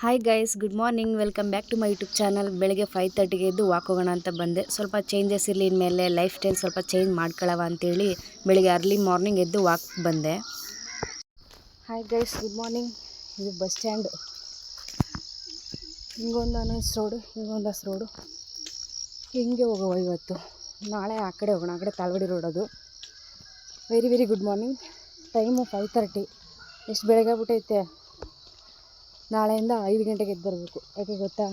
Hi guys, good morning. Welcome back to my YouTube channel. ಬೆಳಗ್ಗೆ 5:30ಗೆ ಎದ್ದು walk ಹೋಗೋಣ ಅಂತ ಬಂದೆ. ಸ್ವಲ್ಪ ಚೇಂಜಸ್ ಇರಲಿ, ಇನ್ಮೇಲೆ ಲೈಫ್ ಸ್ಟೈಲ್ ಸ್ವಲ್ಪ ಚೇಂಜ್ ಮಾಡ್ಕೊಳ್ಳವ ಅಂತೇಳಿ ಬೆಳಗ್ಗೆ ಅರ್ಲಿ ಮಾರ್ನಿಂಗ್ ಎದ್ದು ವಾಕ್ ಬಂದೆ. Hi guys, good morning. ಇದು ಬಸ್ ಸ್ಟ್ಯಾಂಡ್. ಹಿಂಗೊಂದು ಅನಸ್ ರೋಡು, ಹಿಂಗೊಂದು ಹಸ್ ರೋಡು. ಹಿಂಗೆ ಹೋಗುವ ಇವತ್ತು. ನಾಳೆ ಆ ಕಡೆ ಹೋಗೋಣ, ಆ ಕಡೆ ತಾಳ್ವಡಿ ರೋಡ್. ಅದು very very good morning. Time 5:30. ಎಷ್ಟು ಬೆಳಗ್ಗೆ ಆಗ್ಬಿಟ್ಟೈತೆ. ನಾಳೆಯಿಂದ 5 ಗಂಟೆಗೆ ಎದ್ದು ಬರಬೇಕು. ಯಾಕೆ ಗೊತ್ತಾ,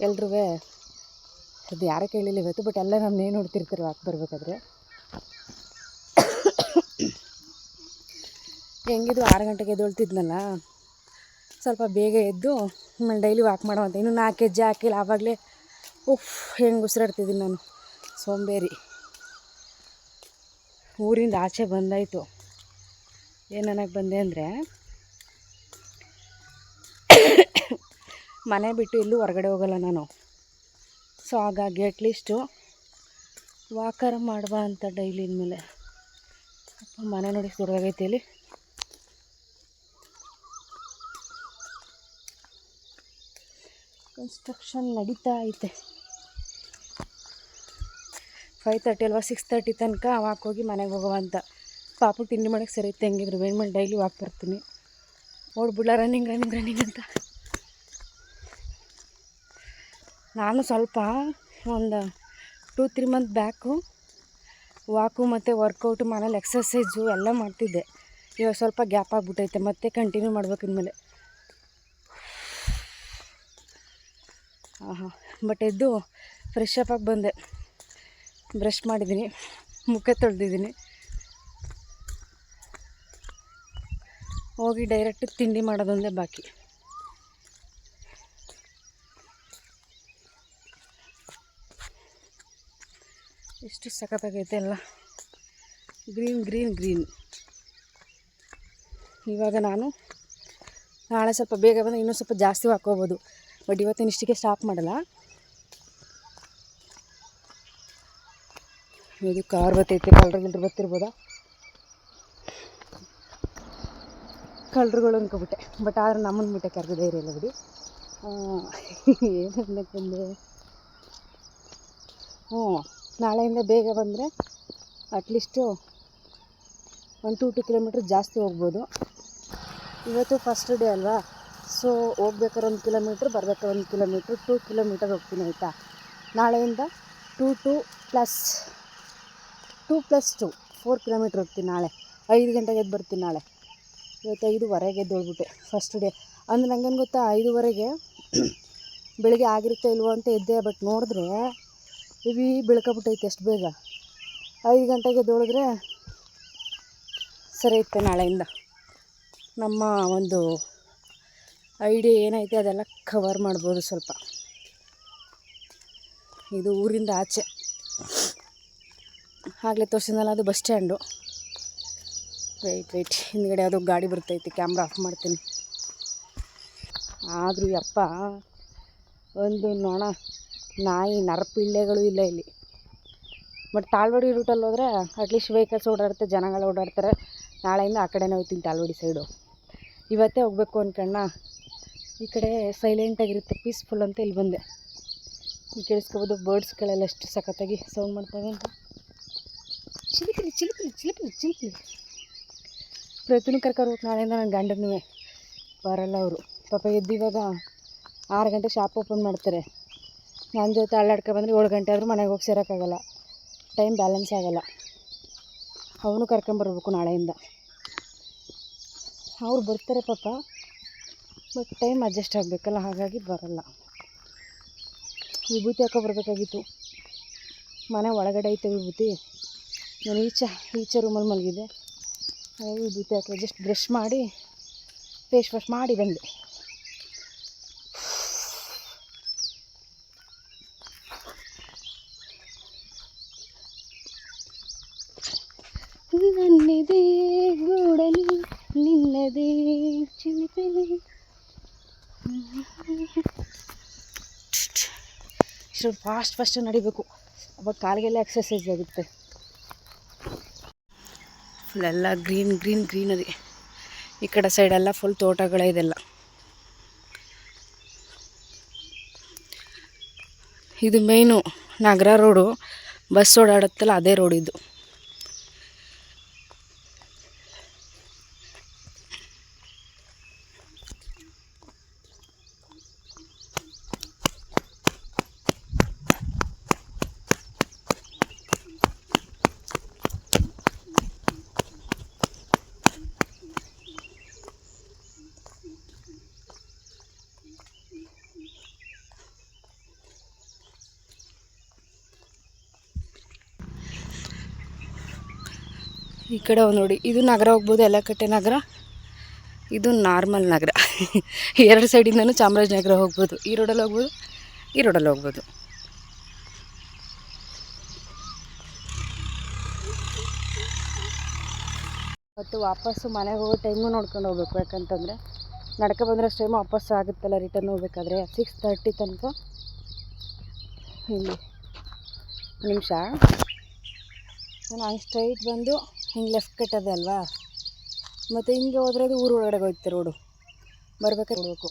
ಎಲ್ರೂ ಅದು ಯಾರೇ ಕೇಳಿಲ್ಲ ಇವತ್ತು, ಬಟ್ ಎಲ್ಲ ನಮ್ಮನ್ನೇ ನೋಡ್ತಿರ್ತಾರೆ ವಾಕ್ ಬರಬೇಕಾದ್ರೆ. ಹೆಂಗಿದು 6 ಗಂಟೆಗೆ ಎದ್ದೊಳ್ತಿದ್ನಲ್ಲ, ಸ್ವಲ್ಪ ಬೇಗ ಎದ್ದು ಡೈಲಿ ವಾಕ್ ಮಾಡೋವಂತ. ಇನ್ನೂ 4 ಹೆಜ್ಜೆ ಹಾಕಿಲ್ಲ, ಆವಾಗಲೇ ಹೆಂಗೆ ಉಸಿರಾಡ್ತಿದ್ದೀನಿ ನಾನು, ಸೋಂಬೇರಿ. ಊರಿಂದ ಆಚೆ ಬಂದಾಯಿತು. ಏನನ್ನಕ್ಕೆ ಬಂದೆ ಅಂದರೆ, ಮನೆ ಬಿಟ್ಟು ಎಲ್ಲೂ ಹೊರಗಡೆ ಹೋಗಲ್ಲ ನಾನು. ಸೊ ಹಾಗಾಗಿ ಅಟ್ಲೀಸ್ಟು ವಾಕರ ಮಾಡುವ ಅಂತ ಡೈಲಿ. ಇನ್ಮೇಲೆ ಮನೆ ನೋಡಿ ದೊಡ್ಡದಾಗೈತೆ. ಇಲ್ಲಿ ಕನ್ಸ್ಟ್ರಕ್ಷನ್ ನಡೀತಾ ಐತೆ. 5:30 ಅಲ್ವಾ, 6:30 ತನಕ ವಾಕ್ ಹೋಗಿ ಮನೆಗೆ ಹೋಗುವಂತ. ಪಾಪು ತಿಂಡಿ ಮಾಡೋಕ್ಕೆ ಸರಿ ಇತ್ತು. ಹೆಂಗಿದ್ರು ಮೇಲೆ ಡೈಲಿ ವಾಕ್ ಬರ್ತೀನಿ. ಓಡ್ಬಿಡ್ಲ ರನ್ನಿಂಗ್ ಅಂತ. ನಾನು ಸ್ವಲ್ಪ ಒಂದು 2-3 ಮಂತ್ ಬ್ಯಾಕು ವಾಕು ಮತ್ತು ವರ್ಕೌಟು ಮನೇಲಿ ಎಕ್ಸಸೈಜು ಎಲ್ಲ ಮಾಡ್ತಿದ್ದೆ. ಇವಾಗ ಸ್ವಲ್ಪ ಗ್ಯಾಪ್ ಆಗಿಬಿಟ್ಟೈತೆ, ಮತ್ತೆ ಕಂಟಿನ್ಯೂ ಮಾಡ್ಬೇಕು ಇನ್ಮೇಲೆ. ಬಟ್ ಎದ್ದು ಫ್ರೆಶ್ ಅಪ್ ಆಗಿ ಬಂದೆ. ಬ್ರಷ್ ಮಾಡಿದ್ದೀನಿ, ಮುಖ ತೊಳೆದಿದ್ದೀನಿ. ಹೋಗಿ ಡೈರೆಕ್ಟ್ ತಿಂಡಿ ಮಾಡೋದೊಂದೇ ಬಾಕಿ. ಎಷ್ಟು ಸಖತ್ತಾಗೈತೆ ಎಲ್ಲ, ಗ್ರೀನ್. ಇವಾಗ ನಾನು ನಾಳೆ ಸ್ವಲ್ಪ ಬೇಗ ಬಂದರೆ ಇನ್ನೂ ಸ್ವಲ್ಪ ಜಾಸ್ತಿ ಹಾಕೋಬೋದು. ಬಟ್ ಇವತ್ತಿನ ಇಷ್ಟಿಗೆ ಸ್ಟಾಪ್ ಮಾಡಲ್ಲ. ಇದು ಕಾರ್ ಬರ್ತೈತೆ, ಕಳ್ರು ಬರ್ತಿರ್ಬೋದಾ, ಕಳ್ರುಗಳು ಅನ್ಕೊಬಿಟ್ಟೆ. ಬಟ್ ಆದ್ರೆ ನಮ್ಮನ್ನು ಬಿಟ್ಟೆ ಕರೆದು ಧೈರ್ಯ ಇಲ್ಲ ಬಿಡಿ. ಏನಂದ್ರೆ ನಾಳೆಯಿಂದ ಬೇಗ ಬಂದರೆ ಅಟ್ಲೀಸ್ಟು 1-2 ಕಿಲೋಮೀಟ್ರ್ ಜಾಸ್ತಿ ಹೋಗ್ಬೋದು. ಇವತ್ತು ಫಸ್ಟ್ ಡೇ ಅಲ್ವಾ, ಸೊ ಹೋಗ್ಬೇಕಾದ್ರೆ 1 ಕಿಲೋಮೀಟ್ರ್, ಬರ್ಬೇಕಾದ್ರೆ 1 ಕಿಲೋಮೀಟ್ರ್, 2 ಕಿಲೋಮೀಟರ್ ಹೋಗ್ತೀನಿ ಆಯಿತಾ. ನಾಳೆಯಿಂದ 2 + 2 4 ಕಿಲೋಮೀಟ್ರ್ ಹೋಗ್ತೀನಿ. ನಾಳೆ 5 ಗಂಟೆಗೆ ಎದ್ದು ಬರ್ತೀನಿ. ನಾಳೆ ಇವತ್ತು 5:15ಗೆ ಎದ್ದೋಳ್ಬಿಟ್ಟೆ ಫಸ್ಟ್ ಡೇ. ಅಂದರೆ ನಂಗೇನು ಗೊತ್ತಾ, 5:15ಗೆ ಬೆಳಗ್ಗೆ ಆಗಿರುತ್ತೆ ಇಲ್ವೋ ಅಂತ ಎದ್ದೆ. ಬಟ್ ನೋಡಿದ್ರೆ ಇವಿ ಬೆಳ್ಕೊಬಿಟ್ಟೈತೆ ಎಷ್ಟು ಬೇಗ. 5 ಗಂಟೆಗೆ ಎದ್ದೋಳಿದ್ರೆ ಸರಿ ಇತ್ತು. ನಾಳೆಯಿಂದ ನಮ್ಮ ಒಂದು ಐಡಿಯಾ ಏನೈತೆ ಅದೆಲ್ಲ ಕವರ್ ಮಾಡ್ಬೋದು ಸ್ವಲ್ಪ. ಇದು ಊರಿಂದ ಆಚೆ, ಆಗಲೇ ತೋರಿಸಿದ್ನಲ್ಲ, ಅದು ಬಸ್ ಸ್ಟ್ಯಾಂಡು. ವೆಯ್ಟ್ ಹಿಂದ್ಗಡೆ ಯಾವುದೋ ಗಾಡಿ ಬರ್ತೈತಿ. ಕ್ಯಾಮ್ರಾ ಆಫ್ ಮಾಡ್ತೀನಿ. ಆದರೂ ಯಪ್ಪ, ಒಂದು ನೊಣ ನಾಯಿ ನರಪಿಳ್ಳೆಗಳು ಇಲ್ಲ ಇಲ್ಲಿ. ಬಟ್ ತಾಳ್ವಡಿ ರೂಟಲ್ಲಿ ಹೋದರೆ ಅಟ್ಲೀಸ್ಟ್ ವೆಹಿಕಲ್ಸ್ ಓಡಾಡುತ್ತೆ, ಜನಗಳು ಓಡಾಡ್ತಾರೆ. ನಾಳೆಯಿಂದ ಆ ಕಡೆನೇ ಹೋಗ್ತೀನಿ, ತಾಳ್ವಡಿ ಸೈಡು. ಇವತ್ತೇ ಹೋಗ್ಬೇಕು ಅಂದ್ಕಣ್ಣ. ಈ ಕಡೆ ಸೈಲೆಂಟಾಗಿರುತ್ತೆ, ಪೀಸ್ಫುಲ್ ಅಂತ ಇಲ್ಲಿ ಬಂದೆ. ಕೇಳಿಸ್ಕೋಬೋದು ಬರ್ಡ್ಸ್ಗಳೆಲ್ಲ ಎಷ್ಟು ಸಖತ್ತಾಗಿ ಸೌಂಡ್ ಮಾಡ್ತವೆ ಅಂತ. ಚಿಲಿಪಿಲಿ ಪ್ರತಿನೂ ಕರ್ಕೋಬೇಕು ನಾಳೆಯಿಂದ. ನನ್ನ ಗಂಡನೂ ಬರಲ್ಲ ಅವರು ಪಾಪ. ಎದ್ದು ಇವಾಗ 6 ಗಂಟೆ ಶಾಪ್ ಓಪನ್ ಮಾಡ್ತಾರೆ. ನನ್ನ ಜೊತೆ ಅಳ್ಳಾಡ್ಕೊ ಬಂದರೆ 7 ಗಂಟೆ ಆದರೂ ಮನೆಗೆ ಹೋಗಿ ಸೇರೋಕ್ಕಾಗಲ್ಲ, ಟೈಮ್ ಬ್ಯಾಲೆನ್ಸ್ ಆಗೋಲ್ಲ. ಅವನು ಕರ್ಕೊಂಬರ್ಬೇಕು ನಾಳೆಯಿಂದ. ಅವ್ರು ಬರ್ತಾರೆ ಪಾಪ, ಬಟ್ ಟೈಮ್ ಅಡ್ಜಸ್ಟ್ ಆಗಬೇಕಲ್ಲ, ಹಾಗಾಗಿ ಬರಲ್ಲ. ವಿಭೂತಿ ಹಾಕೋ ಬರಬೇಕಾಗಿತ್ತು. ಮನೆ ಒಳಗಡೆ ಐತೆ ವಿಭೂತಿ. ನಾನು ಈಚೆ ರೂಮಲ್ಲಿ ಮಲಗಿದೆ. ವಿಭೂತಿ ಹಾಕಿ ಜಸ್ಟ್ ಬ್ರಷ್ ಮಾಡಿ ಫೇಸ್ ವಾಶ್ ಮಾಡಿ ಬಂದೆ. ನನ್ನದೇ ಗೂಡಲಿ ನಿನ್ನದೇ ಚಿಲಿಪಿಲಿ. ಇಷ್ಟು ಫಾಸ್ಟ್ ನಡಿಬೇಕು, ಅವಾಗ ಕಾಲಿಗೆಲ್ಲ ಎಕ್ಸಸೈಸ್ ಆಗುತ್ತೆ. ಫುಲ್ಲೆಲ್ಲ ಗ್ರೀನರಿ. ಈ ಕಡೆ ಸೈಡೆಲ್ಲ ಫುಲ್ ತೋಟಗಳೇ ಇದೆಲ್ಲ. ಇದು ಮೇಯ್ನು ನಗರ ರೋಡು, ಬಸ್ ಓಡಾಡುತ್ತಲ್ಲ ಅದೇ ರೋಡ್ ಇದು. ಈ ಕಡೆ ಒಂದು ನೋಡಿ, ಇದು ನಗರ ಹೋಗ್ಬೋದು, ಎಲ್ಲಕಟ್ಟೆ ನಗರ. ಇದು ನಾರ್ಮಲ್ ನಗರ. ಎರಡು ಸೈಡಿಂದನೂ ಚಾಮರಾಜನಗರ ಹೋಗ್ಬೋದು. ಈ ರೋಡಲ್ಲಿ ಹೋಗ್ಬೋದು, ಈ ರೋಡಲ್ಲಿ ಹೋಗ್ಬೋದು. ಮತ್ತು ವಾಪಸ್ಸು ಮನೆಗೆ ಹೋಗೋ ಟೈಮು ನೋಡ್ಕೊಂಡು ಹೋಗ್ಬೇಕು. ಯಾಕಂತಂದರೆ ನಡ್ಕೊ ಬಂದ್ರಷ್ಟು ಟೈಮು ವಾಪಸ್ಸು ಆಗುತ್ತಲ್ಲ ರಿಟರ್ನ್ ಹೋಗ್ಬೇಕಾದ್ರೆ. 6:30 ತನಕ ಇಲ್ಲಿ ನಿಮಿಷ ನಾನು ಹಂಗೆ ಸ್ಟ್ರೈಟ್ ಬಂದು ಹಿಂಗೆ ಲೆಫ್ಟ್ ಕಟ್ಟೋದೆ ಅಲ್ವಾ, ಮತ್ತು ಹಿಂಗೆ ಹೋದ್ರೆ ಅದು ಊರು ಒಳಗಡೆ ಹೋಗುತ್ತೆ ರೋಡು. ಬರ್ಬೇಕಾದ್ರೆ ನೋಡಬೇಕು.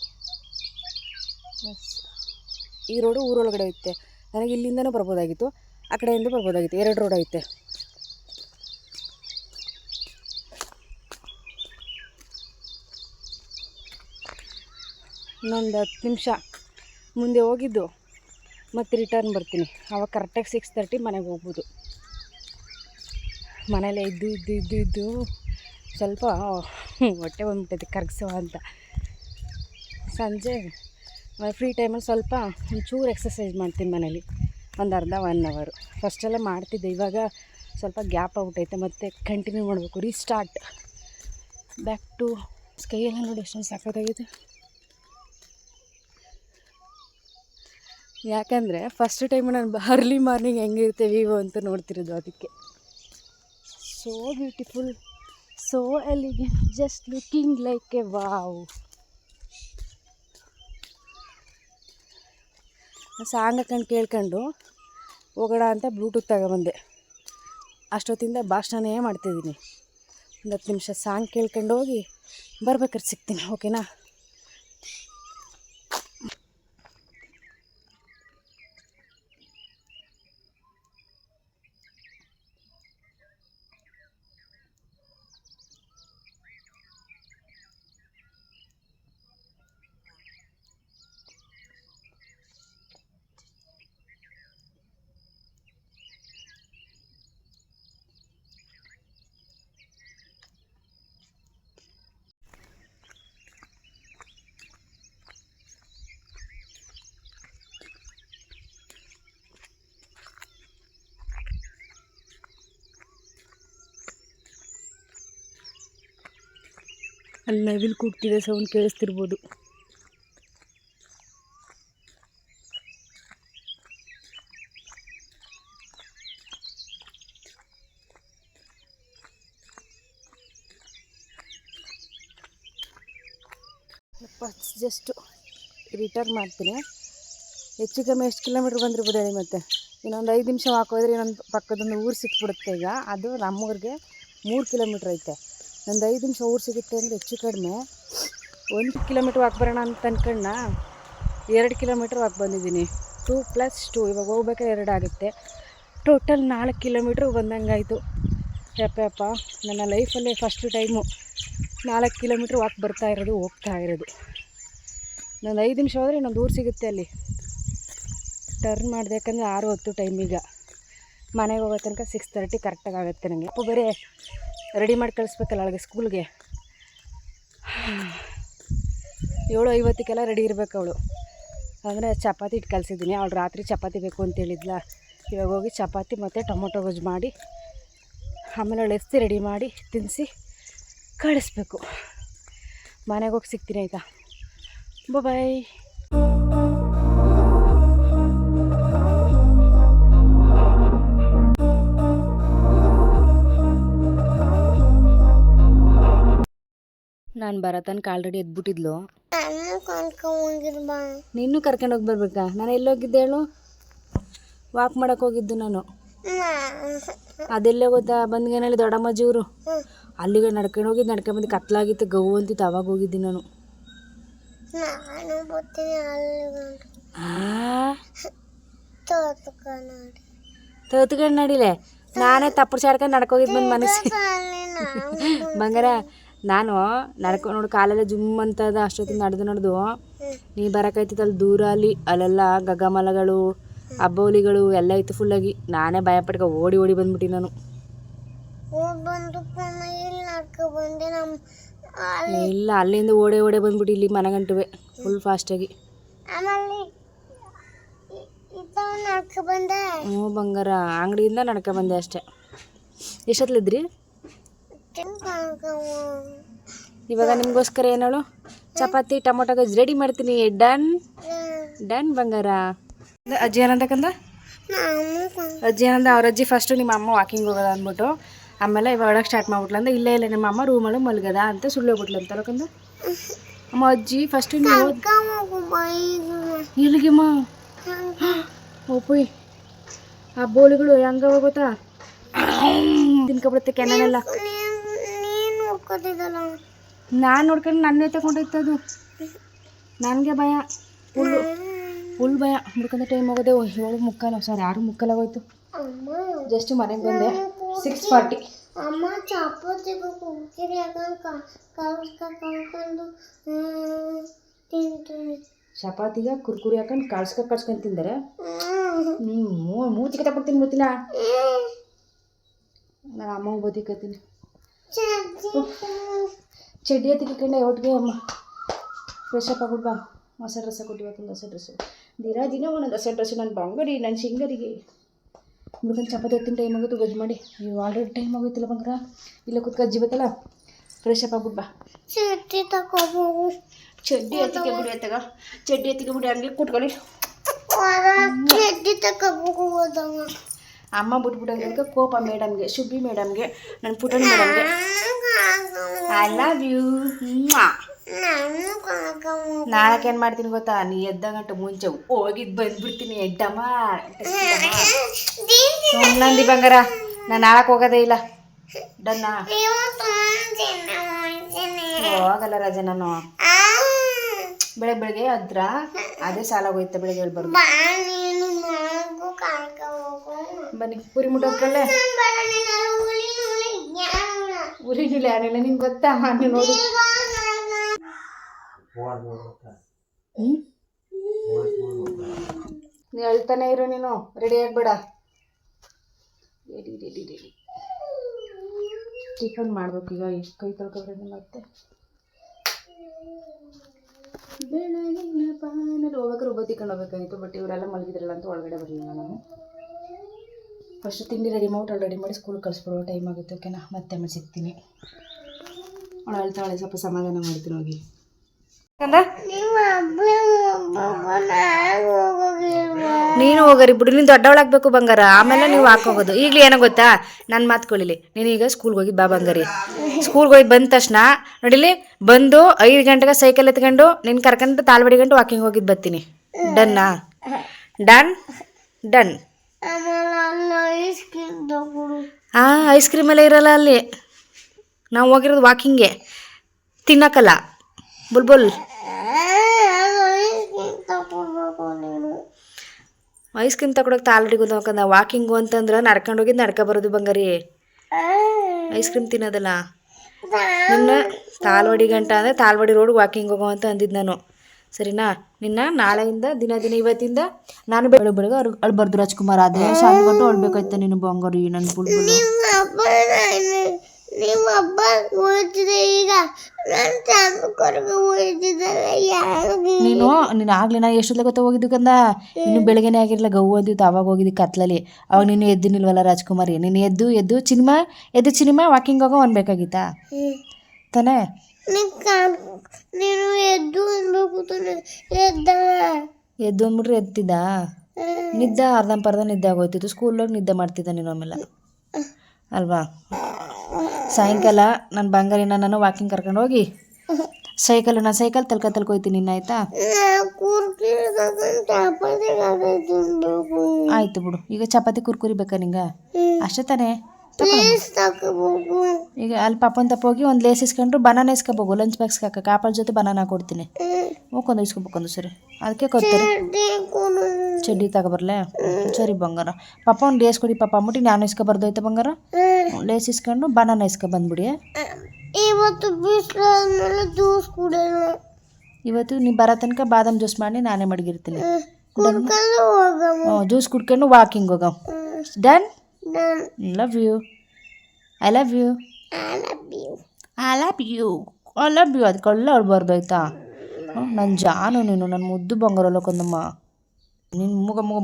ಈ ರೋಡು ಊರೊಳಗಡೆ ಹೋಗುತ್ತೆ. ನನಗೆ ಇಲ್ಲಿಂದನೂ ಬರ್ಬೋದಾಗಿತ್ತು, ಆ ಕಡೆಯಿಂದ ಬರ್ಬೋದಾಗಿತ್ತು. 2 ರೋಡ್ ಐತೆ. ಇನ್ನೊಂದು 10 ನಿಮಿಷ ಮುಂದೆ ಹೋಗಿದ್ದು ಮತ್ತು ರಿಟರ್ನ್ ಬರ್ತೀನಿ. ಆವಾಗ ಕರೆಕ್ಟಾಗಿ 6:30 ಮನೆಗೆ ಹೋಗ್ಬೋದು. ಮನೇಲೇ ಇದ್ದು ಸ್ವಲ್ಪ ಹೊಟ್ಟೆ ಬಂದ್ಬಿಟ್ಟೈತೆ ಕರಗಿಸೋ ಅಂತ. ಸಂಜೆ ಫ್ರೀ ಟೈಮಲ್ಲಿ ಸ್ವಲ್ಪ ಒಂಚೂರು ಎಕ್ಸಸೈಸ್ ಮಾಡ್ತೀನಿ ಮನೇಲಿ, ಒಂದು ಅರ್ಧ 1 ಅವರ್. ಫಸ್ಟೆಲ್ಲ ಮಾಡ್ತಿದ್ದೆ, ಇವಾಗ ಸ್ವಲ್ಪ ಗ್ಯಾಪ್ ಆಗ್ಬಿಟ್ಟೈತೆ. ಮತ್ತು ಕಂಟಿನ್ಯೂ ಮಾಡಬೇಕು, ರೀಸ್ಟಾರ್ಟ್ ಬ್ಯಾಕ್ ಟು ಸ್ಕೈಯೆಲ್ಲ ನೋಡಿ ಎಷ್ಟೊಂದು ಸಾಕಾಗೈತೆ. ಯಾಕಂದರೆ ಫಸ್ಟ್ ಟೈಮ್ ನಾನು ಅರ್ಲಿ ಮಾರ್ನಿಂಗ್ ಹೆಂಗಿರುತ್ತೆ ವ್ಯೂ ಅಂತ ನೋಡ್ತಿರೋದು, ಅದಕ್ಕೆ. So beautiful, so elegant, just looking like A wow. Song ಹಾಕೊಂಡು ಕೇಳ್ಕೊಂಡು ಹೋಗೋಣ ಅಂತ ಬ್ಲೂಟೂತ್ ತಗೊಬಂದೆ. ಅಷ್ಟೊತ್ತಿಂದ ಭಾಷಣನೇ ಮಾಡ್ತಿದ್ದೀನಿ. ಒಂದು 10 ನಿಮಿಷ ಸಾಂಗ್ ಕೇಳ್ಕೊಂಡು ಹೋಗಿ ಬರ್ಬೇಕಾದ್ರೆ ಸಿಗ್ತೀನಿ, ಓಕೆನಾ? ಅಲ್ಲಿ ನವಿಲು ಕೂಗ್ತಿದೆ, ಸೌಂಡ್ ಕೇಳಿಸ್ತಿರ್ಬೋದು. ಜಸ್ಟ್ ರಿಟರ್ನ್ ಮಾಡ್ತೀನಿ. ಹೆಚ್ಚು ಕಮ್ಮಿ ಎಷ್ಟು ಕಿಲೋಮೀಟ್ರ್ ಬಂದಿರ್ಬೋದು ಹೇಳಿ. ಮತ್ತು ಇನ್ನೊಂದು 5 ನಿಮಿಷ ಹಾಕೋದ್ರೆ ಇನ್ನೊಂದು ಪಕ್ಕದೊಂದು ಊರು ಸಿಕ್ಬಿಡುತ್ತೆ. ಈಗ ಅದು ನಮ್ಮೂರಿಗೆ 3 ಕಿಲೋಮೀಟ್ರ್ ಐತೆ. ಒಂದು 5 ನಿಮಿಷ ಊರು ಸಿಗುತ್ತೆ ಅಂದರೆ ಹೆಚ್ಚು ಕಡಿಮೆ 1 ಕಿಲೋಮೀಟ್ರ್ ವಾಕ್ ಬರೋಣ ಅಂತ ಅಂದ್ಕೊಂಡ 2 ಕಿಲೋಮೀಟ್ರ್ ವಾಕ್ ಬಂದಿದ್ದೀನಿ. 2 + 2 ಇವಾಗ ಹೋಗ್ಬೇಕಾದ್ರೆ 2 ಆಗುತ್ತೆ. ಟೋಟಲ್ 4 ಕಿಲೋಮೀಟ್ರ್ ಬಂದಂಗಾಯಿತು. ಯಪ್ಪ, ನನ್ನ ಲೈಫಲ್ಲೇ ಫಸ್ಟ್ ಟೈಮು 4 ಕಿಲೋಮೀಟ್ರ್ ವಾಕ್ ಹೋಗ್ತಾ ಇರೋದು. ಇನ್ನೊಂದು 5 ನಿಮಿಷ ಹೋದರೆ ಇನ್ನೊಂದು ಊರು ಸಿಗುತ್ತೆ. ಅಲ್ಲಿ ಟರ್ನ್ ಮಾಡಿದೆ, ಯಾಕಂದರೆ 6:10 ಟೈಮೀಗ. ಮನೆಗೆ ಹೋಗೋ ತನಕ 6:30 ಕರೆಕ್ಟಾಗಿ ಆಗುತ್ತೆ ನನಗೆ. ಅಪ್ಪ ಬೇರೆ ರೆಡಿ ಮಾಡಿ ಕಳಿಸ್ಬೇಕಲ್ಲ ಅವಳಿಗೆ ಸ್ಕೂಲ್ಗೆ. 7:50ಕ್ಕೆಲ್ಲ ರೆಡಿ ಇರಬೇಕು ಅವಳು. ಅಂದರೆ ಚಪಾತಿ ಇಟ್ಟು ಕಲಿಸಿದ್ದೀನಿ. ಅವಳು ರಾತ್ರಿ ಚಪಾತಿ ಬೇಕು ಅಂತೇಳಿದ್ಲ. ಇವಾಗ ಹೋಗಿ ಚಪಾತಿ ಮತ್ತು ಟೊಮೊಟೊ ಗೊಜ್ಜು ಮಾಡಿ ಆಮೇಲೆ ಅವಳು ಎಸ್ತಿ ರೆಡಿ ಮಾಡಿ ತಿನ್ನಿಸಿ ಕಳಿಸ್ಬೇಕು. ಮನೆಗೆ ಹೋಗಿ ಸಿಗ್ತೀನಿ, ಆಯಿತಾ? ಬಾಯ್. ನಾನು ಬರೋ ತನಕ ಆಲ್ರೆಡಿ ಎದ್ಬಿಟ್ಟಿದ್ಲು. ನೀನು ಕರ್ಕೊಂಡೋಗಿ ಬರ್ಬೇಕಾ? ನಾನು ಎಲ್ಲೋಗಿದ್ದೆ ಹೇಳು? ವಾಕ್ ಮಾಡೋಕ್ಕೆ ಹೋಗಿದ್ದು ನಾನು. ಅದೆಲ್ಲೇ ಗೊತ್ತಾ? ಬಂದ್ಗೇನಲ್ಲಿ ದೊಡ್ಡಮ್ಮಜ್ಜಿ ಊರು, ಅಲ್ಲಿಗೆ ನಡ್ಕೊಂಡು ಹೋಗಿದ್ದು. ನಡ್ಕೊಂಬಂದು ಕತ್ಲಾಗಿತ್ತು, ಗೌ ಅಂತಿತ್ತು, ಅವಾಗ ಹೋಗಿದ್ದೀನಿ ನಾನು. ತೋತ್ಕೊಂಡು ನಡಿಲೆ ನಾನೇ ತಪ್ಪು ಚಾಡ್ಕೊಂಡು ನಡ್ಕೋಗಿದ್ದು ಬಂದು ಮನಸ್ಸು ಬಂಗಾರ ನಾನು ನಡ್ಕೊಂಡು ನೋಡಿ ಕಾಲೆಲ್ಲ ಜುಮ್ ಅಂತದ ಅಷ್ಟೊತ್ತಿಗೆ ನಡೆದು ನೀ ಬರೋಕೈತಿತ್ತಲ್ಲಿ ದೂರ ಅಲ್ಲೆಲ್ಲ ಗಗಮಲಗಳು ಅಬ್ಬೌಲಿಗಳು ಎಲ್ಲ ಇತ್ತು ಫುಲ್ಲಾಗಿ ನಾನೇ ಭಯಪಟ್ಕ ಓಡಿ ಬಂದ್ಬಿಟ್ಟು ನಾನು ಇಲ್ಲ ಅಲ್ಲಿಂದ ಓಡೇ ಬಂದ್ಬಿಟ್ಟು ಇಲ್ಲಿ ಮನೆಗಂಟುವೆ ಫುಲ್ ಫಾಸ್ಟಾಗಿ ಹ್ಞೂ ಬಂಗಾರ ಅಂಗಡಿಯಿಂದ ನಡ್ಕೊ ಬಂದೆ ಅಷ್ಟೇ ಎಷ್ಟೊತ್ತಲಿದ್ರಿ ಇವಾಗ ನಿಮಗೋಸ್ಕರ ಏನೇಳು ಚಪಾತಿ ಟೊಮೊಟೊ ಗೊಜ್ಜು ರೆಡಿ ಮಾಡ್ತೀನಿ ಡನ್ ಬಂಗಾರ ಅಜ್ಜಿ ಏನಂತಕ್ಕಂದ ಅಜ್ಜಿ ಏನಂದ ಅವ್ರ ಅಜ್ಜಿ ಫಸ್ಟು ನಿಮ್ಮ ಅಮ್ಮ ವಾಕಿಂಗ್ ಹೋಗೋದ ಅಂದ್ಬಿಟ್ಟು ಆಮೇಲೆ ಇವಾಗ ಒಳಗೆ ಸ್ಟಾರ್ಟ್ ಮಾಡ್ಬಿಟ್ಲಂದ ಇಲ್ಲ ನಿಮ್ಮ ಅಮ್ಮ ರೂಮಲ್ಲಿ ಮಲಗದ ಅಂತ ಸುಳ್ಳು ಹೋಗ್ಬಿಟ್ಲಂತಲಕ್ಕಂದ ಅಮ್ಮ ಅಜ್ಜಿ ಫಸ್ಟು ನೀವು ಇಲ್ಲಿಗೆಮ್ಮ ಓಪೋಯ್ ಆ ಬೋಳಿಗಳು ಹೆಂಗ ಹೋಗುತ್ತಾ ತಿನ್ಕೊಬಿಡುತ್ತೆ ಕೆನೆಲ್ಲ ನಾನು ನೋಡ್ಕೊಂಡು ನನ್ನೇ ತಗೊಂಡೈತದು ನನಗೆ ಭಯ ಫುಲ್ ಭಯ ಹುಡ್ಕೊಂಡ ಟೈಮ್ ಹೋಗೋದೆ 7:45 ಸಾರಿ 6:45 ಆಗೋಯ್ತು ಜಸ್ಟ್ ಮನೆಗೆ ಬಂದೆ 6:40 ಅಮ್ಮ ಚಪಾತಿಗೆ ಕುರ್ಕುರಿ ಹಾಕೊಂಡು ತಿಂತೀನಿ ಚಪಾತಿಗೆ ಕುರ್ಕುರಿ ಹಾಕೊಂಡು ಕಳ್ಸ್ಕೊಂಡು ತಿಂದರೆ ಮೂಚಿಗೆ ತಗೊಡ್ತೀನಿ ಗೊತ್ತಿಲ್ಲ ನಾನು ಅಮ್ಮಂಗೆ ಬದಿಕತ್ತೀನಿ ಚಡ್ಡಿ ಹತ್ತಿಕೊಂಡೆ ಒಟ್ಟಿಗೆ ಅಮ್ಮ ಫ್ರೆಶ್ ಅಪ್ ಆಗ್ಬಿಟ್ಟು ಬಾ ಹೊಸ ಡ್ರೆಸ್ ಕೊಟ್ಟಿವತ್ತೊಂದು ಹೊಸ ಡ್ರೆಸ್ಸು ದಿನ ಒಂದೊಂದು ಹೊಸ ಡ್ರೆಸ್ಸು ನನ್ನ ಬಂಗಡಿ ನನ್ನ ಸಿಂಗರಿಗೆ ಮುಖಂದು ಚಪಾತಿ ಹೊತ್ತಿನ ಟೈಮ್ ಆಗೋದು ಗೊಜ್ಜು ಮಾಡಿ ನೀವು ಆಲ್ರೆಡಿ ಟೈಮ್ ಆಗೋಯ್ತಿಲ್ಲ ಬಂಗಾರ ಇಲ್ಲ ಕೂತ್ಕೊ ಅಜ್ಜಿ ಬತ್ತಲ್ಲ ಫ್ರೆಶ್ ಅಪ್ ಆಗ್ಬಿಟ್ಟು ಬಾ ಚಡ್ಡಿ ತಗೋಬೋದು ಚಡ್ಡಿ ಎತ್ತಿಗೆ ಬಿಡಿ ಹಂಗೆ ಕೂತ್ಕೊಳ್ಳಿ ಚಡ್ಡಿ ತಗೋಬೋದು ಅಮ್ಮ ಬಿಟ್ಬಿಟ್ಟಂಗೆ ಕೋಪ ಮೇಡಮ್ಗೆ ಶುಭಿ ಮೇಡಮ್ಗೆ ನನ್ನ ಪುಟಣಿ ಮೇಡಮ್ಗೆ ಐ ಲವ್ ಯು ನಾಳಕ್ಕೇನು ಮಾಡ್ತೀನಿ ಗೊತ್ತಾ ನೀ ಎದ್ದ ಮುಂಚೆ ಹೋಗಿದ್ದು ಬಂದ್ಬಿಡ್ತೀನಿ ಎಡ್ಡಮ್ಮ ಸುಮ್ಮನಂದಿ ಬಂಗಾರ ನಾನು ನಾಳಕ್ಕೆ ಹೋಗೋದೇ ಇಲ್ಲ ಡನ್ನ ಹೋಗಲ್ಲ ರಜೆ ನಾನು ಬೆಳಗ್ಗೆ ಅದ್ರ ಅದೇ ಸಾಲಾಗೋಯ್ತ ಬೆಳಗ್ಗೆ ಹೇಳ್ಬಾರ್ದು ಬನ್ನಿ ಪುರಿ ಮುಟ್ಟೋದ್ರಲ್ಲೇ ಉರಿಗಿಲ್ಲ ಯಾರಿಲ್ಲ ನಿಂಗೆ ಗೊತ್ತಾ ನೀವು ನೋಡಿ ನೀ ಹೇಳ್ತಾನೆ ಇರು ನೀನು ರೆಡಿ ಆಗ್ಬೇಡ ರೆಡಿ ಟಿಫನ್ ಮಾಡ್ಬೇಕು ಈಗ ಕೈ ತೊಳ್ಕೊಬ್ರೆ ಮತ್ತೆ ಬೆಳಗಿನ ಪಾನಲ್ಲಿ ಹೋಗ್ಬೇಕಾದ್ರೆ ಒಬ್ಬ ತಿಕ್ಕೊಂಡು ಹೋಗ್ಬೇಕಾಗಿತ್ತು ಬಟ್ ಇವರೆಲ್ಲ ಮಲಗಿದ್ರಲ್ಲ ಅಂತ ಒಳಗಡೆ ಬರಲಿಲ್ಲ ನಾನು ಫಸ್ಟ್ ತಿಂಡಿ ರೆಡಿ ಮಾಡಿ ಸ್ಕೂಲ್ ಕಳಿಸ್ಬಿಡೋ ಟೈಮ್ ಆಗುತ್ತೆ ಓಕೆನಾ ಮತ್ತೆ ಆಮೇಲೆ ಸಿಗ್ತೀನಿ ಅವಳು ಹೇಳ್ತಾಳೆ ಸ್ವಲ್ಪ ಸಮಾಧಾನ ಮಾಡ್ತೀನಿ ಹೋಗಿ ನೀನು ಹೋಗರಿ ಬಿಡು ನೀನು ದೊಡ್ಡವಳಾಗಬೇಕು ಬಂಗಾರ ಆಮೇಲೆ ನೀವು ಹಾಕೋಗೋದು ಈಗಲೂ ಏನೋ ಗೊತ್ತಾ ನನ್ನ ಮಾತುಕೊಳ್ಳಿ ನೀನೀಗ ಸ್ಕೂಲ್ಗೆ ಹೋಗಿ ಬಾ ಬಂಗಾರಿ ಸ್ಕೂಲ್ಗೆ ಹೋಗಿ ಬಂದ ತಕ್ಷಣ ನೋಡಿಲಿ ಬಂದು 5 ಗಂಟೆಗೆ ಸೈಕಲ್ ಎತ್ಕೊಂಡು ನಿನ್ನ ಕರ್ಕೊಂಡು ತಾಳ್ವಡಿ ಗಂಟು ವಾಕಿಂಗ್ ಹೋಗಿದ್ದು ಬರ್ತೀನಿ ಡನ್ನಾ ಡನ್ ಐಸ್ ಕ್ರೀಮ್ ಎಲ್ಲ ಇರಲ್ಲ ಅಲ್ಲಿ ನಾವು ಹೋಗಿರೋದು ವಾಕಿಂಗ್ಗೆ ತಿನ್ನಕ್ಕಲ್ಲ ಬುಲ್ಬುಲ್ ಐಸ್ ಕ್ರೀಮ್ ತಗೊಳಕ್ಕೆ ತಾಲ್ವಡಿಗೆ ಹೋಗ್ಬೇಕಂದ ವಾಕಿಂಗು ಅಂತಂದ್ರೆ ನಡ್ಕೊಂಡು ಹೋಗಿದ್ದು ನಡ್ಕೊ ಬರೋದು ಬಂಗಾರಿ ಐಸ್ ಕ್ರೀಮ್ ತಿನ್ನೋದಲ್ಲ ನಿನ್ನ ತಾಲ್ವಡಿ ಗಂಟ ಅಂದರೆ ತಾಲ್ವಡಿ ರೋಡ್ ವಾಕಿಂಗ್ ಹೋಗೋ ಅಂತ ಅಂದಿದ್ದು ನಾನು ಸರಿನಾ ನಿನ್ನ ನಾಳೆಯಿಂದ ದಿನ ಇವತ್ತಿಂದ ನಾನು ಬೆಳಗ್ಗೆ ಅಳ್ಬಾರ್ದು ರಾಜ್ಕುಮಾರ್ ಅದೇ ಶಾಲೆ ಗಂಟು ಅಳ್ಬೇಕಾಯ್ತ ನೀನು ಬಂಗಾರಿ ನನ್ನ ಬುಲ್ಬುಲ್ ನಿಮ್ಮ ಹಬ್ಬ ಹೋಗ್ತಿದೆ ಈಗ ನೀನು ಆಗ್ಲಿ ನಾ ಎಷ್ಟೊತ್ತಲೆ ಗೊತ್ತ ಹೋಗಿದ್ದು ಕಂದ ಇನ್ನು ಬೆಳಗ್ಗೆನೇ ಆಗಿರಲಿಲ್ಲ ಗೌ ಅಂದಿತ್ತು ಅವಾಗ ಹೋಗಿದ್ದು ಕತ್ಲಲ್ಲಿ ಅವಾಗ ನೀನು ಎದ್ದಿನಿಲ್ವಲ್ಲ ರಾಜ್ಕುಮಾರಿ ನೀನು ಎದ್ದು ಚಿನಿಮಾ ವಾಕಿಂಗ್ ಹೋಗೋ ಅನ್ಬೇಕಾಗಿತ್ತಾ ತಾನೇ ನೀನು ಎದ್ದು ಅಂದ್ಬಿಟ್ರೆ ಎದ್ತಿದ್ದ ನಿದ್ದೆ ಅರ್ಧಂಪರ್ಧ ನಿದ್ದೆ ಆಗೋಯ್ತಿತ್ತು ಸ್ಕೂಲಲ್ಲಿ ನಿದ್ದೆ ಮಾಡ್ತಿದ್ದ ನೀನು ಆಮೇಲೆ ಅಲ್ವಾ ಸಾಯಂಕಾಲ ನನ್ನ ಬಂಗಾರಿನ ನಾನು ವಾಕಿಂಗ್ ಕರ್ಕೊಂಡು ಹೋಗಿ ಸೈಕಲ್ ತಲ್ಕೊಯ್ತೀನಿ ಇನ್ನು ಆಯ್ತಾ ಆಯ್ತು ಬಿಡು ಈಗ ಚಪಾತಿ ಕುರ್ಕುರಿ ಬೇಕಾ ನಿಂಗೆ ಅಷ್ಟೇ ತಾನೇ ಈಗ ಅಲ್ಲಿ ಪಾಪನ್ ತಪ್ಪ ಹೋಗಿ ಒಂದು ಲೇಸ್ ಇಸ್ಕೊಂಡ್ರು ಬನಾನ ಇಸ್ಕೊಬೋಗು ಲಂಚ್ ಬಾಕ್ಸ್ಗೆ ಹಾಕಕ್ಕೆ ಆಪಲ್ ಜೊತೆ ಬನಾನ ಕೊಡ್ತೀನಿ ಹೋಗ್ಕೊಂಡು ಇಸ್ಕೊಬೇಕಂದು ಸರಿ ಅದಕ್ಕೆ ಕೊಡ್ತಾರೆ. ಚಡ್ಡಿ ತಗೊಬರ್ಲೆ ಸರಿ ಬಂಗಾರ. ಪಾಪ ಒಂದು ಲೇಸ್ ಕೊಡಿ ಪಾಪ ಅಂದ್ಬಿಟ್ಟು ನಾನು ಇಸ್ಕೊಬಾರ್ದೈತೆ ಬಂಗಾರ. ಲೇಸ್ ಇಸ್ಕೊಂಡು ಬನಾನ ಇಸ್ಕೊ ಬಂದ್ಬಿಡಿ. ಇವತ್ತು ಬಿಸಿಲು ಜ್ಯೂಸ್ ಕುಡಿಯೋಣ. ಇವತ್ತು ನೀವು ಬರೋ ತನಕ ಬಾದಾಮ್ ಜ್ಯೂಸ್ ಮಾಡಿ ನಾನೇ ಮಡಗಿರ್ತೀನಿ. ಕುಡ್ಕೊಂಡು ಹೋಗಮ್ಮ. ಜ್ಯೂಸ್ ಕುಡ್ಕೊಂಡು ವಾಕಿಂಗ್ ಹೋಗೋ. Done. Love you. I love you. I love you. I love you. ಅದು ಕಳ್ಳ ಆಡ್ಬಾರ್ದು ಆಯ್ತಾ. ನನ್ನ ಜಾನು ನೀನು, ನನ್ನ ಮುದ್ದು ಬಂಗಾರಲ್ಲ ಕೊಂದಮ್ಮ. ನೀನು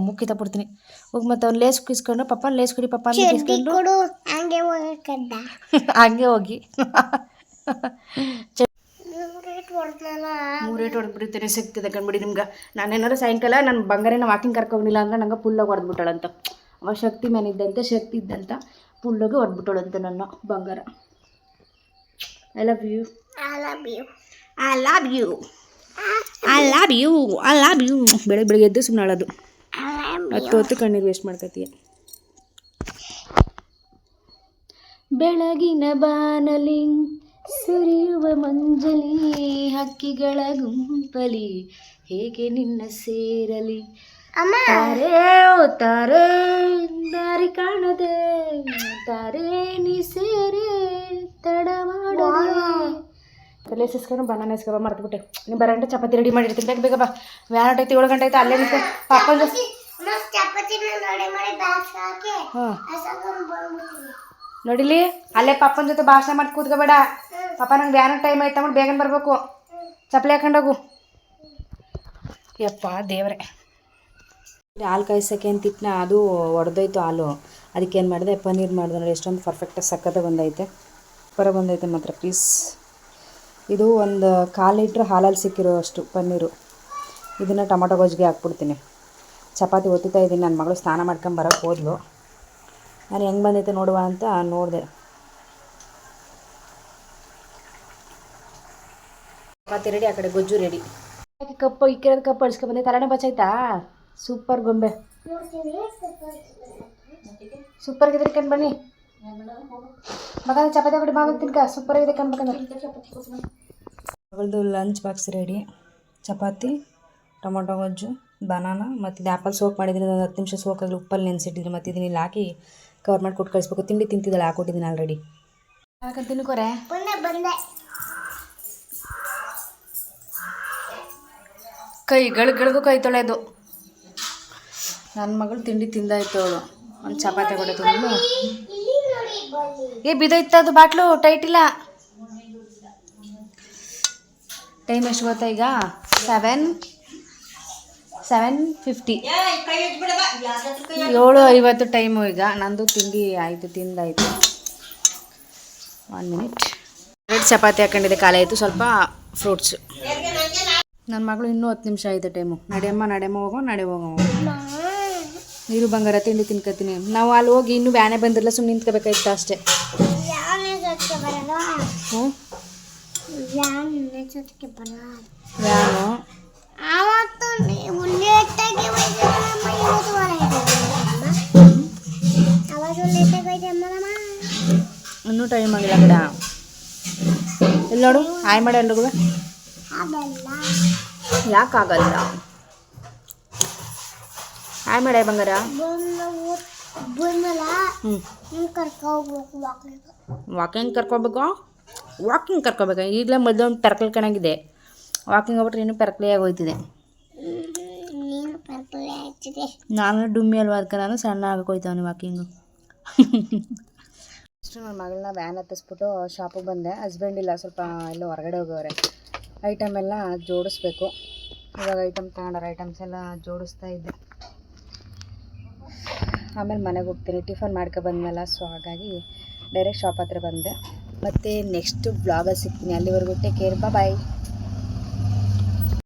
ಮುಕ್ಕಿತ ಬಿಡ್ತೀನಿ. ಹೋಗಿ ಮತ್ತೆ ಅವ್ನು ಲೇಸ್ ಇಸ್ಕೊಂಡು ಪಪ್ಪ ಲೇಸ್ ಕೊಡಿ ಪಪ್ಪ ಅಂತ ಇಸ್ಕೊಂಡು ಹಂಗೆ ಹೋಗಿ 3 ರೇಟ್ ಹೊಡೆದ್ಬಿಡ್ತೀನಿ. ಸಿಗ್ತದೆ ಕಂಡ್ಬಿಡಿ ನಿಮ್ಗೆ. ನಾನೇನಾದ್ರು ಸಾಯಂಕಾಲ ನನ್ನ ಬಂಗಾರೇನ ವಾಕಿಂಗ್ ಕರ್ಕೊಂಡಿಲ್ಲ ಅಂದ್ರೆ ನಂಗೆ ಫುಲ್ಲಾಗಿ ಹೊಡೆದ್ಬಿಟ್ಟಾಳಂತ. ಅವ ಶಕ್ತಿ ಮೇನಿದ್ದಂತೆ ಶಕ್ತಿ ಇದ್ದಂತ ಫುಲ್ಲಾಗಿ ಹೊಡೆದ್ಬಿಟ್ಟಾಳಂತ ನನ್ನ ಬಂಗಾರ. I love you. I love you. I love you. I love you. I love you. ಬೆಳಗ್ಗೆ ಎದ್ದು ಸುಮ್ಮನೆ ಅಳೋದು. 10 ಹೊತ್ತು ಕಣ್ಣೀರು ವೇಸ್ಟ್ ಮಾಡ್ಕೊತೀಯ. ಬೆಳಗಿನ ಬಾನಲಿ ಸುರಿಯುವ ಮಂಜಲಿ ಹಕ್ಕಿಗಳ ಗುಂಪಲಿ ಹೇಗೆ ನಿನ್ನ ಸೇರಲಿ. ತಾರೆ ಓ ತಾರೆ ದಾರಿ ಕಾಣದೆ ತಾರೆ ನೀ ಸೇರೆ ತಡ ಮಾಡದೆ. ಲೇಸ್ ಇಸ್ಕೊಂಡು ಬನಾನ ಇಸ್ಕೊಬ ಮರ್ತ್ಬಿಟ್ಟೆ. ನೀವು ಬರಂಟ ಚಪಾತಿ ರೆಡಿ ಮಾಡಿರ್ತೀನಿ. ಬೇಗ ಬೇಗ ಬಾ. ವ್ಯಾನ್ ಆಟೈತೆ 7 ಗಂಟೆ ಆಯ್ತು. ಅಲ್ಲೇ ನಿಂತು ಪಾಪಂದು ನೋಡಿಲಿ ಅಲ್ಲೇ ಪಾಪನ ಜೊತೆ ಭಾಷಣ ಮಾಡಿ ಕೂತ್ಕೋಬೇಡ. ಪಾಪ ನಂಗೆ ವ್ಯಾನ್ ಟೈಮ್ ಆಯ್ತು ಅಂದ್ಬಿಟ್ಟು ಬೇಗನೆ ಬರಬೇಕು. ಚಪ್ಪಲಿ ಹಾಕೊಂಡೋಗು. ಯಪ್ಪ ದೇವ್ರೆ. ಹಾಲು ಕಾಯಿಸೋಕ್ಕೆ ಅಂತಿಟ್ನ ಅದು ಒಡೆದೋಯ್ತು ಹಾಲು. ಅದಕ್ಕೇನು ಮಾಡಿದೆ ಪನ್ನೀರ್ ಮಾಡಿದೆ ನೋಡಿ. ಎಷ್ಟೊಂದು ಪರ್ಫೆಕ್ಟಾಗಿ ಸಕ್ಕತ್ತ ಬಂದೈತೆ. ಬಂದೈತೆ ಮಾತ್ರ ಪೀಸ್. ಇದು ಒಂದು 1/4 ಲೀಟ್ರ್ ಹಾಲಲ್ಲಿ ಸಿಕ್ಕಿರೋ ಅಷ್ಟು ಪನ್ನೀರು. ಇದನ್ನು ಟೊಮೊಟೊ ಗೊಜ್ಜಿಗೆ ಹಾಕ್ಬಿಡ್ತೀನಿ. ಚಪಾತಿ ಒತ್ತುತ್ತಾ ಇದ್ದೀನಿ. ನನ್ನ ಮಗಳು ಸ್ನಾನ ಮಾಡ್ಕೊಂಡು ಬರೋಕ್ಕೆ ಹೋದ್ಲು. ನಾನು ಹೆಂಗೆ ಬಂದೈತೆ ನೋಡುವ ಅಂತ ನೋಡಿದೆ. ಚಪಾತಿ ರೆಡಿ, ಆ ಕಡೆ ಗೊಜ್ಜು ರೆಡಿ. ಕಪ್ಪು ಇಕ್ಕಿರೋದು ಕಪ್ಪು ಅಳಿಸ್ಕೊ ಬಂದೆ. ತಲೆನೇ ಬಚ್ಚಾಯ್ತಾ? ಸೂಪರ್ ಗೊಂಬೆ. ಸೂಪರ್ ಆಗಿದೆ ಕಣ್ ಬನ್ನಿ ಮಗ. ಚಪಾತಿ ಕಡೆ ಮಾವ ತಿನ್ಕ. ಸೂಪರ್ ಆಗಿದೆ ಕಣ್ಬೇಕಂದ್ರೆ. ಮಗಳದು ಲಂಚ್ ಬಾಕ್ಸ್ ರೆಡಿ. ಚಪಾತಿ, ಟೊಮೊಟೊ ಗೊಜ್ಜು, ಬನಾನ ಮತ್ತು ಇದು ಆ್ಯಪಲ್ ಸೋಕ್ ಮಾಡಿದ್ದೀನಿ. ಒಂದು 10 ನಿಮಿಷ ಸೋಕಾಗಲಿ ಉಪ್ಪಲ್ಲಿ ನೆನೆಸಿಟ್ಟಿದ್ದೀನಿ. ಮತ್ತು ಇದನ್ನ ಇಲ್ಲಿ ಹಾಕಿ ಕವರ್ ಮಾಡಿ ಕೊಟ್ಟು ಕಳಿಸ್ಬೇಕು. ತಿಂಡಿ ತಿಂತಿದ್ದಲ್ಲ ಹಾಕೊಟ್ಟಿದ್ದೀನಿ ಆಲ್ರೆಡಿ. ಹಾಕೊಂಡು ತಿನ್ಕೋರೆ. ಕೈಗಳಿಗೂ ಕೈ ತೊಳೆಯೋದು. ನನ್ನ ಮಗಳು ತಿಂಡಿ ತಿಂದಾಯ್ತು. ಅವಳು ಒಂದು ಚಪಾತಿ ಕೊಡೆ ತಿಂದು ಬಿದ್ದೈತೆ. ಅದು ಬಾಟ್ಲು ಟೈಟ್ ಇಲ್ಲ. ಟೈಮ್ ಎಷ್ಟು ಗೊತ್ತಾ ಈಗ? 7:50. 7:50 ಟೈಮು ಈಗ. ನಂದು ತಿಂಡಿ ಆಯಿತು, ತಿಂದಾಯಿತು. 1 ಮಿನಿಟ್. 2 ಚಪಾತಿ ಹಾಕೊಂಡಿದ್ದೆ, ಖಾಲಿ ಆಯಿತು. ಸ್ವಲ್ಪ ಫ್ರೂಟ್ಸು. ನನ್ನ ಮಗಳು ಇನ್ನೂ 10 ನಿಮಿಷ ಆಯಿತು ಟೈಮು. ನಡೆಯಮ್ಮ ಹೋಗೋ. ನೀರು ಬಂಗಾರ ತಿಂಡಿ ತಿನ್ಕೋತೀನಿ. ನಾವು ಅಲ್ಲಿ ಹೋಗಿ ಇನ್ನೂ ವ್ಯಾನೇ ಬಂದಿರಲ್ಲ, ಸುಮ್ಮನೆ ನಿಂತ್ಕೋಬೇಕಾಯ್ತು ಅಷ್ಟೇ. ವ್ಯಾನು ಇನ್ನೂ ಟೈಮ್ ಆಗಿಲ್ಲ ಕಡ. ಇಲ್ಲಿ ನೋಡು, ಹಾಯ್ ಮಾಡಿ ಎಲ್ರಿಗೂ. ಯಾಕಾಗಲ್ಲ? ಹಾಯ್ ಮಾಡ ಬಂಗಾರ. ವಾಕಿಂಗ್ ಕರ್ಕೋಬೇಕು. ಈಗಲೇ ಮೊದಲು ಒಂದು ಪೆರ್ಕಲ್ ಕಣಾಗಿದೆ. ವಾಕಿಂಗ್ ಹೋಗ್ಬಿಟ್ರೆ ಇನ್ನೂ ಪೆರ್ಕಲಿ ಆಗೋಯ್ತಿದೆ. ನಾನು ಡುಮ್ಮಿ ಅಲ್ವಾ, ಅದಕ್ಕೆ ನಾನು ಸಣ್ಣ ಆಗೋಯ್ತವನು ವಾಕಿಂಗು. ಅಷ್ಟು ನನ್ನ ಮಗಳನ್ನ ವ್ಯಾನ್ ಹತ್ತಿಸ್ಬಿಟ್ಟು ಶಾಪಿಗೆ ಬಂದೆ. ಹಸ್ಬೆಂಡ್ ಇಲ್ಲ, ಸ್ವಲ್ಪ ಎಲ್ಲೋ ಹೊರಗಡೆ ಹೋಗೋರೆ. ಐಟಮ್ ಎಲ್ಲ ಜೋಡಿಸ್ಬೇಕು. ಇವಾಗ ಐಟಮ್ ತಗೊಂಡಾರ, ಐಟಮ್ಸ್ ಎಲ್ಲ ಜೋಡಿಸ್ತಾ ಇದ್ದೆ. ಆಮೇಲೆ ಮನೆಗೆ ಹೋಗ್ತೀನಿ. ಟಿಫನ್ ಮಾಡ್ಕೊಬಂದ್ಮೇಲೆ, ಸೊ ಹಾಗಾಗಿ ಡೈರೆಕ್ಟ್ ಶಾಪ್ ಹತ್ರ ಬಂದೆ. ಮತ್ತು ನೆಕ್ಸ್ಟ್ ಬ್ಲಾಗಲ್ಲಿ ಸಿಗ್ತೀನಿ. ಅಲ್ಲಿವರೆಗೂ ಟೇಕ್ ಕೇರ್. ಬಾಯ್.